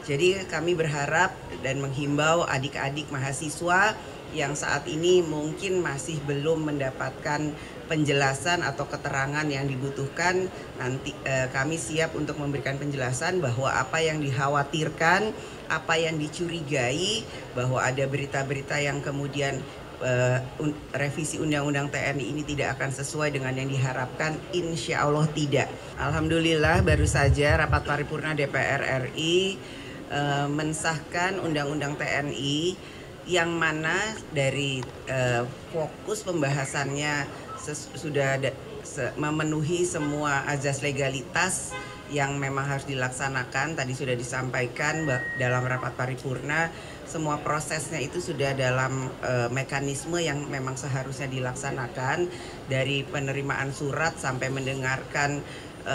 Jadi kami berharap dan menghimbau adik-adik mahasiswa yang saat ini mungkin masih belum mendapatkan penjelasan atau keterangan yang dibutuhkan, nanti kami siap untuk memberikan penjelasan bahwa apa yang dikhawatirkan, apa yang dicurigai, bahwa ada berita-berita yang kemudian revisi Undang-Undang TNI ini tidak akan sesuai dengan yang diharapkan, insya Allah tidak. Alhamdulillah baru saja rapat paripurna DPR RI mensahkan Undang-Undang TNI yang mana dari fokus pembahasannya sudah memenuhi semua azas legalitas yang memang harus dilaksanakan. Tadi sudah disampaikan dalam rapat paripurna, semua prosesnya itu sudah dalam mekanisme yang memang seharusnya dilaksanakan, dari penerimaan surat sampai mendengarkan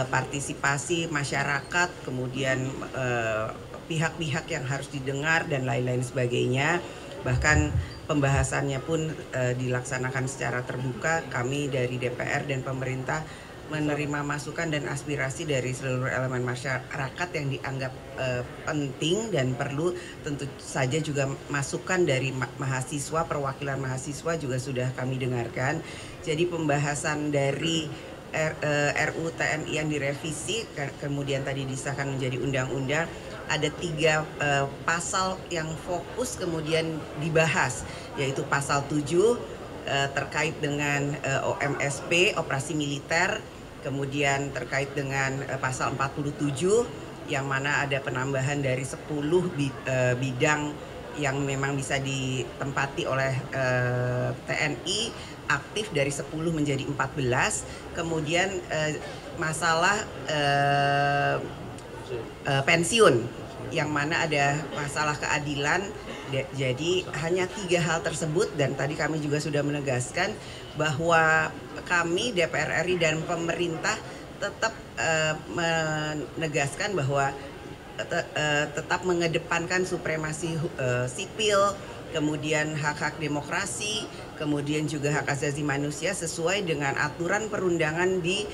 partisipasi masyarakat, kemudian pihak-pihak yang harus didengar dan lain-lain sebagainya. Bahkan pembahasannya pun dilaksanakan secara terbuka. Kami dari DPR dan pemerintah menerima masukan dan aspirasi dari seluruh elemen masyarakat yang dianggap penting dan perlu. Tentu saja juga masukan dari mahasiswa, perwakilan mahasiswa juga sudah kami dengarkan. Jadi pembahasan dari RUU TNI yang direvisi kemudian tadi disahkan menjadi undang-undang, ada 3 pasal yang fokus kemudian dibahas, yaitu pasal 7 terkait dengan OMSP, operasi militer, kemudian terkait dengan pasal 47 yang mana ada penambahan dari 10 bidang yang memang bisa ditempati oleh TNI aktif dari 10 menjadi 14. Kemudian masalah pensiun yang mana ada masalah keadilan. Jadi hanya 3 hal tersebut, dan tadi kami juga sudah menegaskan bahwa kami DPR RI dan pemerintah tetap menegaskan bahwa tetap mengedepankan supremasi sipil, kemudian hak-hak demokrasi, kemudian juga hak asasi manusia sesuai dengan aturan perundangan di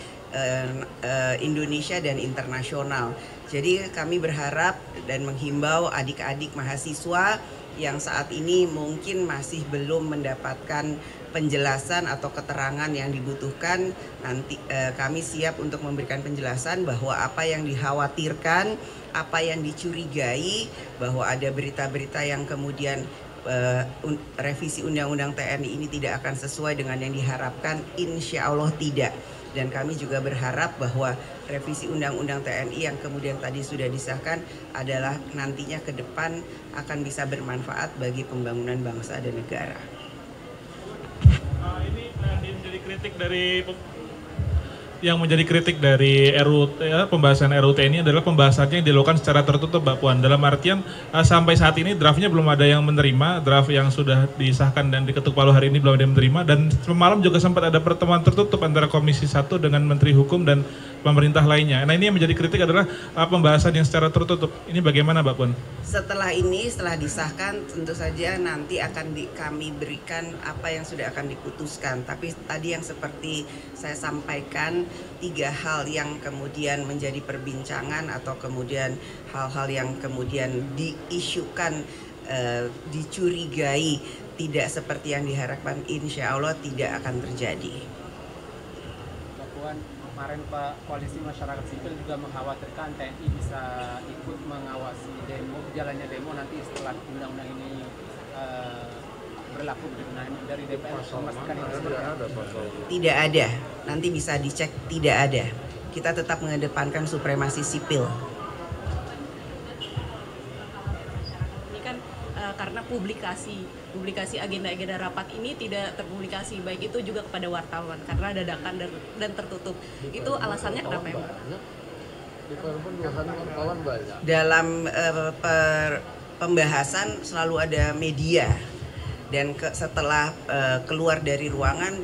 Indonesia dan internasional. Jadi kami berharap dan menghimbau adik-adik mahasiswa yang saat ini mungkin masih belum mendapatkan penjelasan atau keterangan yang dibutuhkan, nanti kami siap untuk memberikan penjelasan bahwa apa yang dikhawatirkan, apa yang dicurigai, bahwa ada berita-berita yang kemudian revisi Undang-Undang TNI ini tidak akan sesuai dengan yang diharapkan, insya Allah tidak. Dan kami juga berharap bahwa revisi Undang-Undang TNI yang kemudian tadi sudah disahkan adalah nantinya ke depan akan bisa bermanfaat bagi pembangunan bangsa dan negara. Ini menjadi kritik dari pembahasan RUU TNI adalah pembahasannya yang dilakukan secara tertutup, Mbak Puan. Dalam artian sampai saat ini draftnya belum ada yang menerima, draft yang sudah disahkan dan diketuk palu hari ini belum ada yang menerima, dan semalam juga sempat ada pertemuan tertutup antara Komisi 1 dengan Menteri Hukum dan pemerintah lainnya. Nah, ini yang menjadi kritik adalah pembahasan yang secara tertutup. Ini bagaimana, Mbak Puan? Setelah disahkan, tentu saja nanti akan kami berikan apa yang sudah akan diputuskan. Tapi tadi yang seperti saya sampaikan, 3 hal yang kemudian menjadi perbincangan atau kemudian hal-hal yang kemudian diisukan, dicurigai tidak seperti yang diharapkan, insya Allah tidak akan terjadi. Mbak Puan, kemarin Pak, Koalisi Masyarakat Sipil juga mengkhawatirkan TNI bisa ikut mengawasi jalannya demo nanti setelah undang-undang ini berlaku. Nah, dari DPR memastikan itu tidak ada, nanti bisa dicek, tidak ada. Kita tetap mengedepankan supremasi sipil. Ini kan karena publikasi agenda-agenda rapat ini tidak terpublikasi, baik itu juga kepada wartawan karena dadakan dan tertutup. Itu alasannya kenapa ya, Mbak? Dalam pembahasan selalu ada media, dan setelah keluar dari ruangan,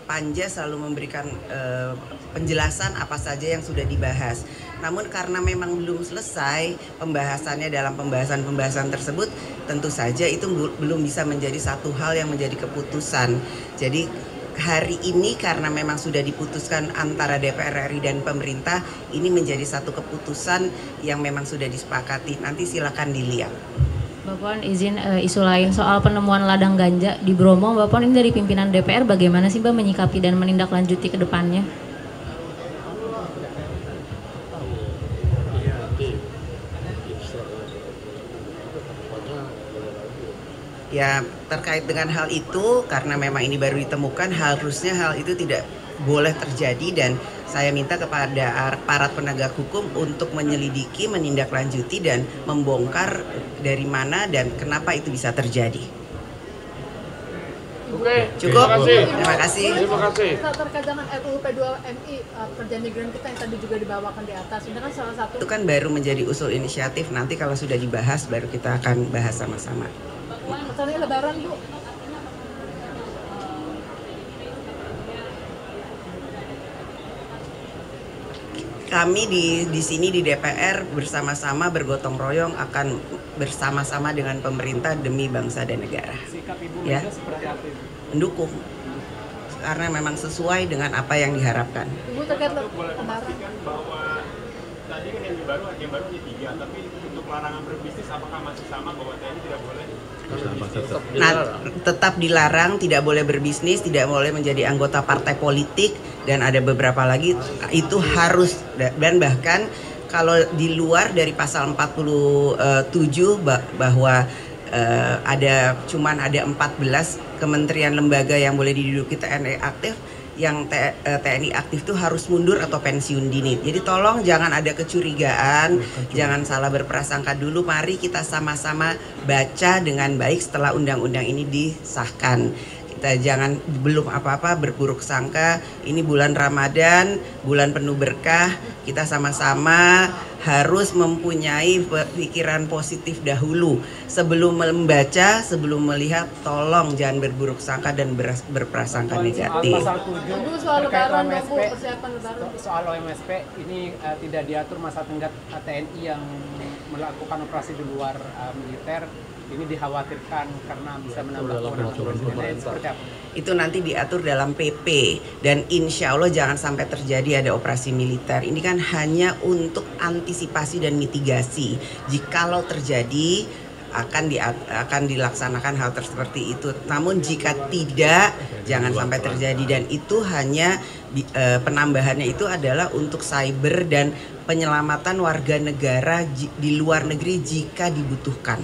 Panja selalu memberikan penjelasan apa saja yang sudah dibahas. Namun karena memang belum selesai pembahasannya dalam pembahasan tersebut, tentu saja itu belum bisa menjadi satu hal yang menjadi keputusan. Jadi hari ini karena memang sudah diputuskan antara DPR RI dan pemerintah, ini menjadi satu keputusan yang memang sudah disepakati. Nanti silakan dilihat. Mbak Puan izin isu lain soal penemuan ladang ganja di Bromo. Mbak Puan, ini dari pimpinan DPR bagaimana sih Mbak menyikapi dan menindaklanjuti ke depannya? Ya, terkait dengan hal itu, karena memang ini baru ditemukan, harusnya hal itu tidak boleh terjadi dan saya minta kepada aparat penegak hukum untuk menyelidiki, menindaklanjuti dan membongkar dari mana dan kenapa itu bisa terjadi. Oke, Cukup? Terima kasih. Terima kasih. Terkait dengan RUU P2MI, kerja migran kita yang tadi juga dibawakan di atas, ini kan salah satu. Itu kan baru menjadi usul inisiatif, nanti kalau sudah dibahas baru kita akan bahas sama-sama. Masalahnya Lebaran, Bu. Kami di sini di DPR bersama-sama bergotong royong akan bersama-sama dengan pemerintah demi bangsa dan negara. Sikap Ibu Ya. Mega seperti apa Ibu? Mendukung karena memang sesuai dengan apa yang diharapkan. Ibu terkait Lebaran. Bahwa tadi kan yang baru hanya 3, tapi untuk larangan berbisnis apakah masih sama bahwa TNI tidak boleh? Nah, tetap dilarang, tidak boleh berbisnis, tidak boleh menjadi anggota partai politik, dan ada beberapa lagi itu harus, dan bahkan kalau di luar dari pasal 47 bahwa cuman ada 14 kementerian lembaga yang boleh diduduki TNI aktif, yang TNI aktif itu harus mundur atau pensiun dini. Jadi tolong jangan ada kecurigaan, jangan salah berprasangka dulu. Mari kita sama-sama baca dengan baik setelah undang-undang ini disahkan. Kita jangan belum apa-apa berburuk sangka. Ini bulan Ramadan, bulan penuh berkah. Kita sama-sama harus mempunyai pikiran positif dahulu. Sebelum membaca, sebelum melihat, tolong jangan berburuk sangka dan berprasangka negatif. Pasal 7 Ibu soal terkait Lebaran, OMSP, Bu, persiapan Lebaran. soal OMSP ini tidak diatur masa tenggat TNI yang melakukan operasi di luar militer. Ini dikhawatirkan karena bisa menambah kewenangan seperti apa? Itu nanti diatur dalam PP dan insya Allah jangan sampai terjadi ada operasi militer. Ini kan hanya untuk antisipasi dan mitigasi. Jikalau terjadi akan dilaksanakan hal seperti itu. Namun jika tidak, jangan sampai terjadi, dan itu hanya penambahannya itu adalah untuk cyber dan penyelamatan warga negara di luar negeri jika dibutuhkan.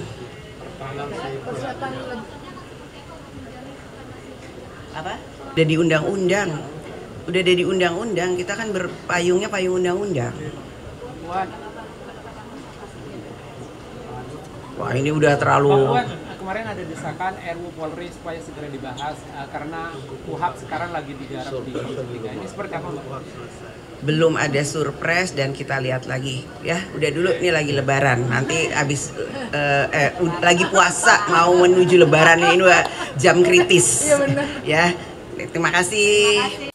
Persiapan Apa? Udah di undang-undang. Udah ada di undang-undang, kita kan berpayungnya payung undang-undang. Puan, Wah, ini udah terlalu. Pak Puan, kemarin ada desakan RUU Polri supaya segera dibahas karena KUHP sekarang lagi digarap di Liga. Ini seperti apa Pak? Belum ada surprise dan kita lihat lagi ya. Udah dulu, ini lagi lebaran. Nanti habis lagi puasa mau menuju lebarannya, ini jam kritis. Iya benar. Ya. Terima kasih.